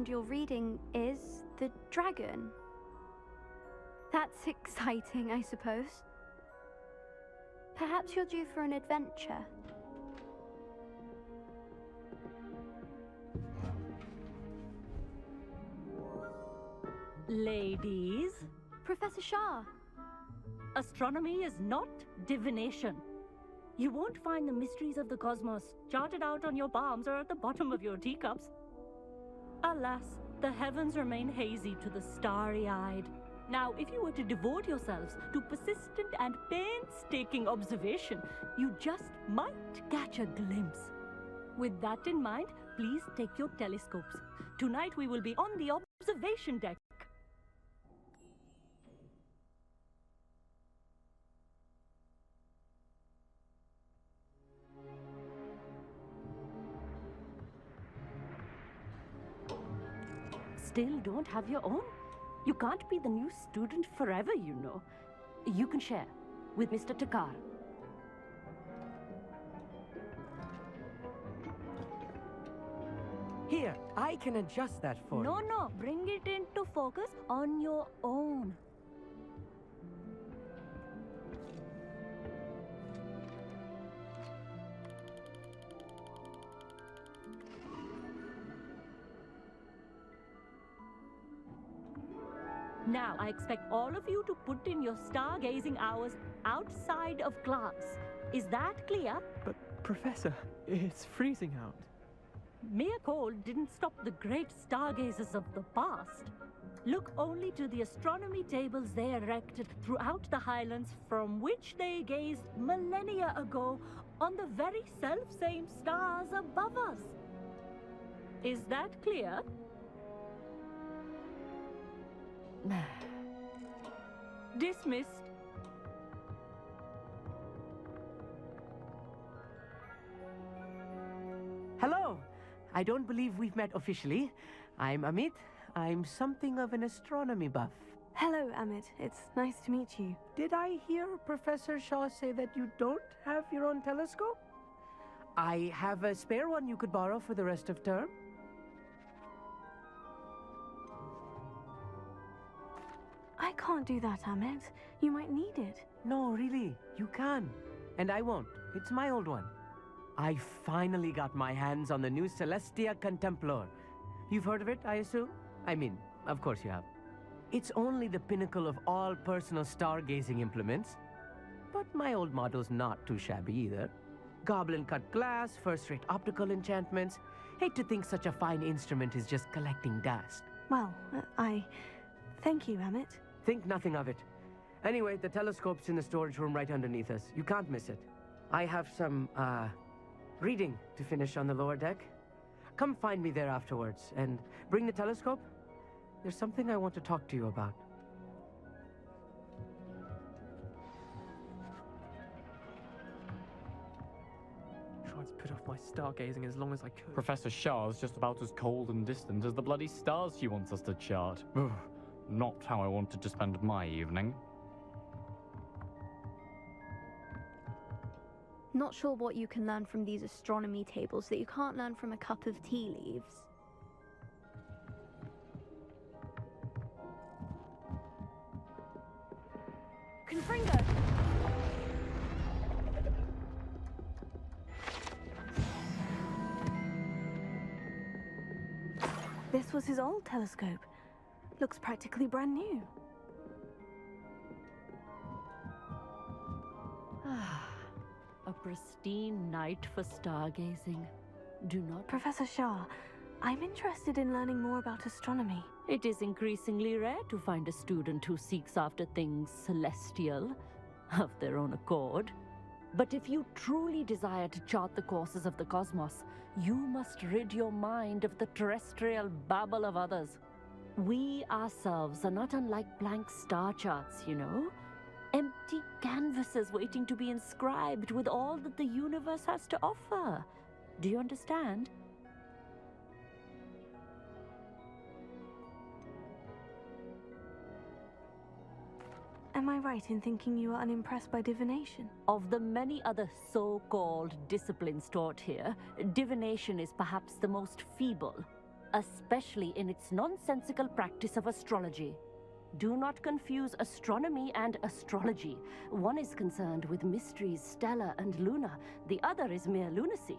understand your reading is the dragon. That's exciting, I suppose. Perhaps you're due for an adventure. Ladies, Professor Shah. astronomy is not divination. You won't find the mysteries of the cosmos charted out on your palms or at the bottom of your teacups. Alas, the heavens remain hazy to the starry-eyed. Now, if you were to devote yourselves to persistent and painstaking observation, you just might catch a glimpse. With that in mind, please take your telescopes. Tonight we will be on the observation deck. Still don't have your own? You can't be the new student forever, you know. You can share with Mr. Takar. Here, I can adjust that for you. No, bring it into focus on your own. Now, I expect all of you to put in your stargazing hours outside of class. Is that clear? But, Professor, it's freezing out. Mere cold didn't stop the great stargazers of the past. Look only to the astronomy tables they erected throughout the highlands from which they gazed millennia ago on the very self-same stars above us. Is that clear? Dismissed. Hello! I don't believe we've met officially. I'm Amit. I'm something of an astronomy buff. Hello, Amit. It's nice to meet you. Did I hear Professor Shaw say that you don't have your own telescope? I have a spare one you could borrow for the rest of term. I can't do that, Amit. You might need it. No, really, you can. And I won't. It's my old one. I finally got my hands on the new Celestia Contemplar. You've heard of it, I assume? I mean, of course you have. It's only the pinnacle of all personal stargazing implements. But my old model's not too shabby either. Goblin-cut glass, first-rate optical enchantments. Hate to think such a fine instrument is just collecting dust. Well, thank you, Amit. Think nothing of it. Anyway, the telescope's in the storage room right underneath us. You can't miss it. I have some, reading to finish on the lower deck. Come find me there afterwards, and bring the telescope. There's something I want to talk to you about. Tried to put off my stargazing as long as I could. Professor Shah's just about as cold and distant as the bloody stars she wants us to chart. Ugh, not how I wanted to spend my evening. Not sure what you can learn from these astronomy tables that you can't learn from a cup of tea leaves. Confringo! This was his old telescope. Looks practically brand new. A pristine night for stargazing. Do not... Professor Shah, I'm interested in learning more about astronomy. It is increasingly rare to find a student who seeks after things celestial, of their own accord. But if you truly desire to chart the courses of the cosmos, you must rid your mind of the terrestrial babble of others. We ourselves are not unlike blank star charts, you know? Empty canvases waiting to be inscribed with all that the universe has to offer. Do you understand? Am I right in thinking you are unimpressed by divination? Of the many other so-called disciplines taught here, divination is perhaps the most feeble. especially in its nonsensical practice of astrology. Do not confuse astronomy and astrology. One is concerned with mysteries stellar and lunar, the other is mere lunacy.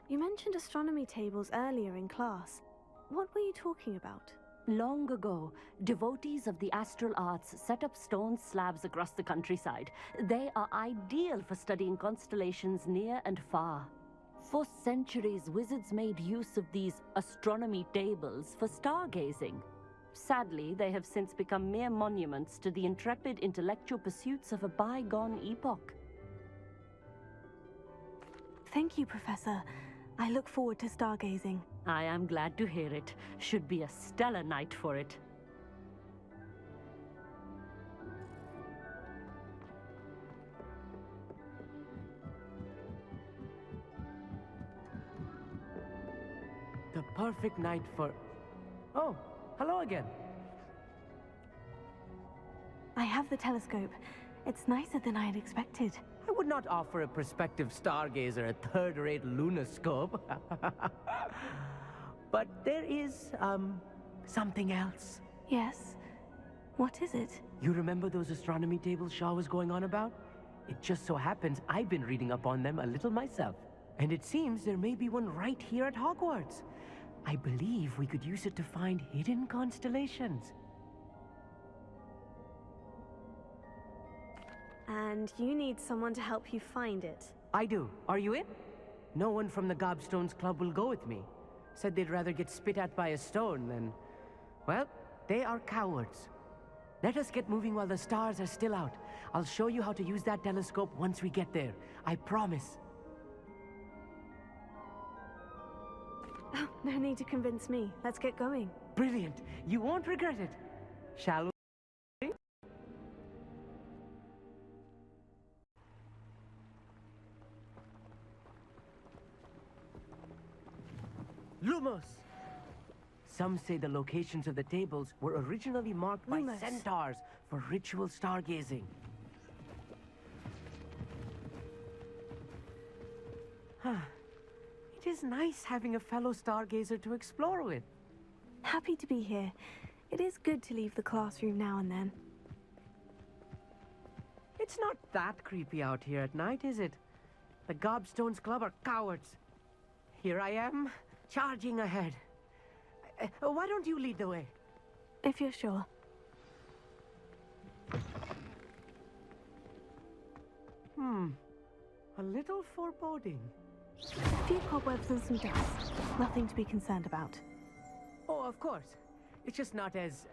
You mentioned astronomy tables earlier in class. What were you talking about? Long ago, devotees of the astral arts set up stone slabs across the countryside. They are ideal for studying constellations near and far. For centuries, wizards made use of these astronomy tables for stargazing. Sadly, they have since become mere monuments to the intrepid intellectual pursuits of a bygone epoch. Thank you, Professor. I look forward to stargazing. I am glad to hear it. Should be a stellar night for it. The perfect night for... Oh, hello again. I have the telescope. It's nicer than I had expected. I would not offer a prospective stargazer a third-rate lunoscope. But there is, something else. Yes? What is it? You remember those astronomy tables Shaw was going on about? It just so happens I've been reading up on them a little myself. And it seems there may be one right here at Hogwarts. I believe we could use it to find hidden constellations. And you need someone to help you find it. I do. Are you in? No one from the Gobstones Club will go with me. Said they'd rather get spit at by a stone than... Well, they are cowards. Let us get moving while the stars are still out. I'll show you how to use that telescope once we get there. I promise. Oh, no need to convince me. Let's get going. Brilliant. You won't regret it. Shall we? Lumos! Some say the locations of the tables were originally marked by Lumos. centaurs for ritual stargazing. It is nice having a fellow stargazer to explore with. Happy to be here. It is good to leave the classroom now and then. It's not that creepy out here at night, is it? The Gobstones Club are cowards. Here I am, charging ahead. Why don't you lead the way? If you're sure. A little foreboding. A few cobwebs and some dust. Nothing to be concerned about. Oh, of course. It's just not as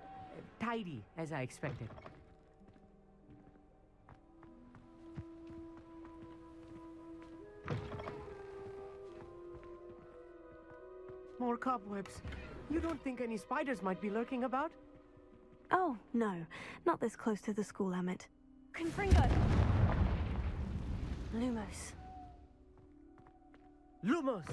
tidy as I expected. More cobwebs. You don't think any spiders might be lurking about? Oh, no. Not this close to the school, Amit. Confringo! Lumos. Lumos!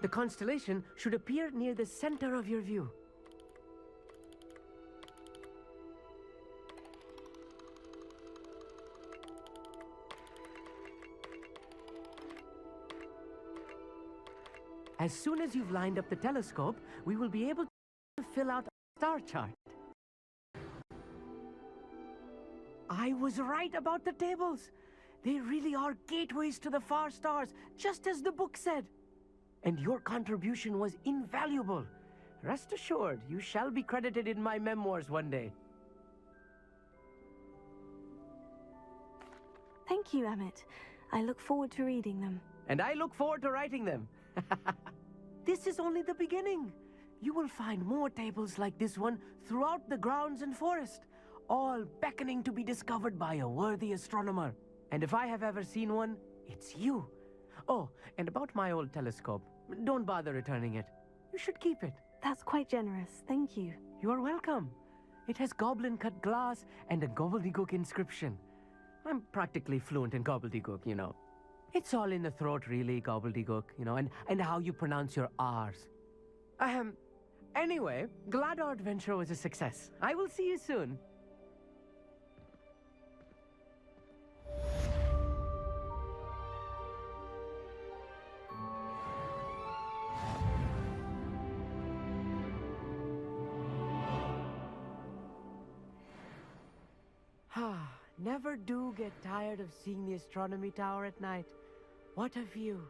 The constellation should appear near the center of your view. As soon as you've lined up the telescope, we will be able to fill out a star chart. I was right about the tables. They really are gateways to the far stars, just as the book said. And your contribution was invaluable. Rest assured, you shall be credited in my memoirs one day. Thank you, Amit. I look forward to reading them. And I look forward to writing them. This is only the beginning. You will find more tables like this one throughout the grounds and forest, all beckoning to be discovered by a worthy astronomer. And if I have ever seen one, it's you. Oh, and about my old telescope, don't bother returning it. You should keep it. That's quite generous. Thank you. You are welcome. It has goblin-cut glass and a gobbledygook inscription. I'm practically fluent in gobbledygook, you know. It's all in the throat, really, gobbledygook, you know, and how you pronounce your R's. Anyway, glad our adventure was a success. I will see you soon. Never do get tired of seeing the astronomy tower at night. What a view.